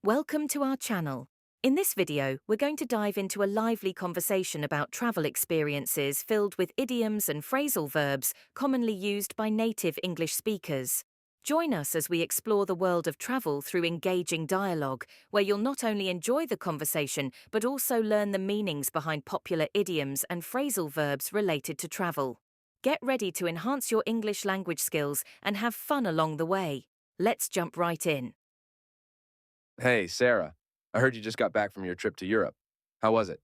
Welcome to our channel. In this video, we're going to dive into a lively conversation about travel experiences filled with idioms and phrasal verbs commonly used by native English speakers. Join us as we explore the world of travel through engaging dialogue, where you'll not only enjoy the conversation but also learn the meanings behind popular idioms and phrasal verbs related to travel. Get ready to enhance your English language skills and have fun along the way. Let's jump right in. Hey, Sarah. I heard you just got back from your trip to Europe. How was it?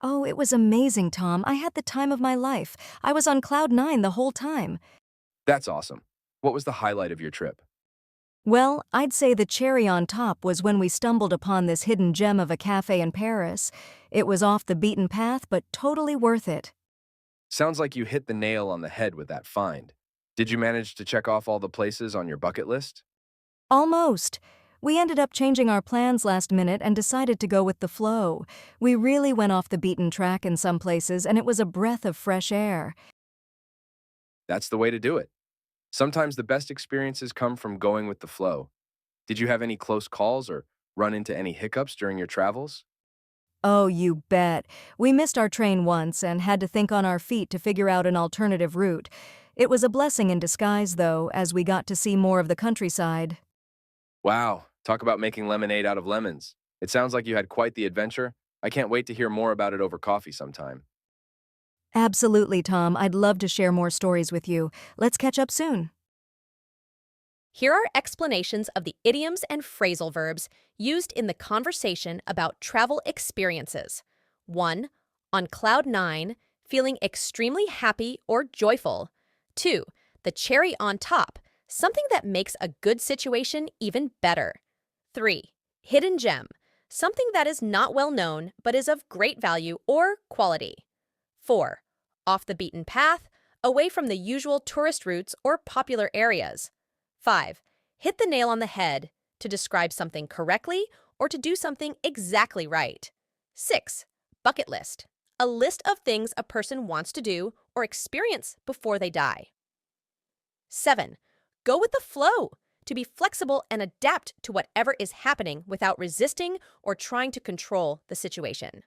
Oh, it was amazing, Tom. I had the time of my life. I was on cloud nine the whole time. That's awesome. What was the highlight of your trip? Well, I'd say the cherry on top was when we stumbled upon this hidden gem of a cafe in Paris. It was off the beaten path, but totally worth it. Sounds like you hit the nail on the head with that find. Did you manage to check off all the places on your bucket list? Almost. We ended up changing our plans last minute and decided to go with the flow. We really went off the beaten track in some places, and it was a breath of fresh air. That's the way to do it. Sometimes the best experiences come from going with the flow. Did you have any close calls or run into any hiccups during your travels? Oh, you bet. We missed our train once and had to think on our feet to figure out an alternative route. It was a blessing in disguise, though, as we got to see more of the countryside. Wow, talk about making lemonade out of lemons. It sounds like you had quite the adventure. I can't wait to hear more about it over coffee sometime. Absolutely, Tom. I'd love to share more stories with you. Let's catch up soon. Here are explanations of the idioms and phrasal verbs used in the conversation about travel experiences. 1. On cloud nine, feeling extremely happy or joyful. 2. The cherry on top, something that makes a good situation even better. 3. Hidden gem, something that is not well known but is of great value or quality. 4. Off the beaten path, away from the usual tourist routes or popular areas. 5. Hit the nail on the head, to describe something correctly or to do something exactly right. 6. Bucket list, a list of things a person wants to do or experience before they die. 7. Go with the flow, to be flexible and adapt to whatever is happening without resisting or trying to control the situation.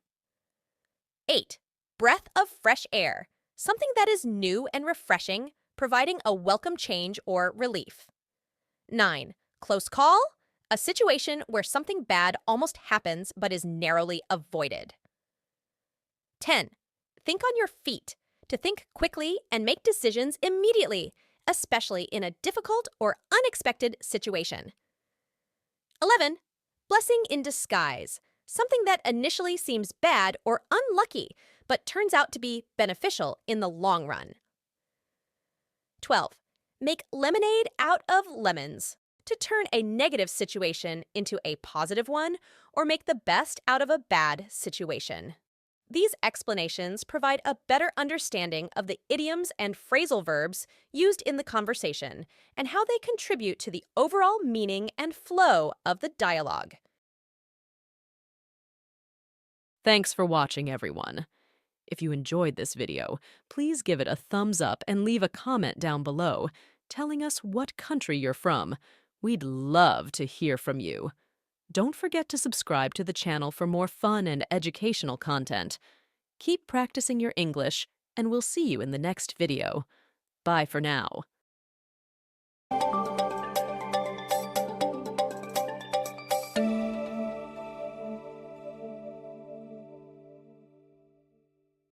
8. Breath of fresh air, something that is new and refreshing, providing a welcome change or relief. 9. Close call, a situation where something bad almost happens but is narrowly avoided. 10. Think on your feet, to think quickly and make decisions immediately, especially in a difficult or unexpected situation. 11. Blessing in disguise, something that initially seems bad or unlucky but turns out to be beneficial in the long run. 12. Make lemonade out of lemons, to turn a negative situation into a positive one or make the best out of a bad situation. These explanations provide a better understanding of the idioms and phrasal verbs used in the conversation and how they contribute to the overall meaning and flow of the dialogue. Thanks for watching, everyone. If you enjoyed this video, please give it a thumbs up and leave a comment down below telling us what country you're from. We'd love to hear from you. Don't forget to subscribe to the channel for more fun and educational content. Keep practicing your English, and we'll see you in the next video. Bye for now.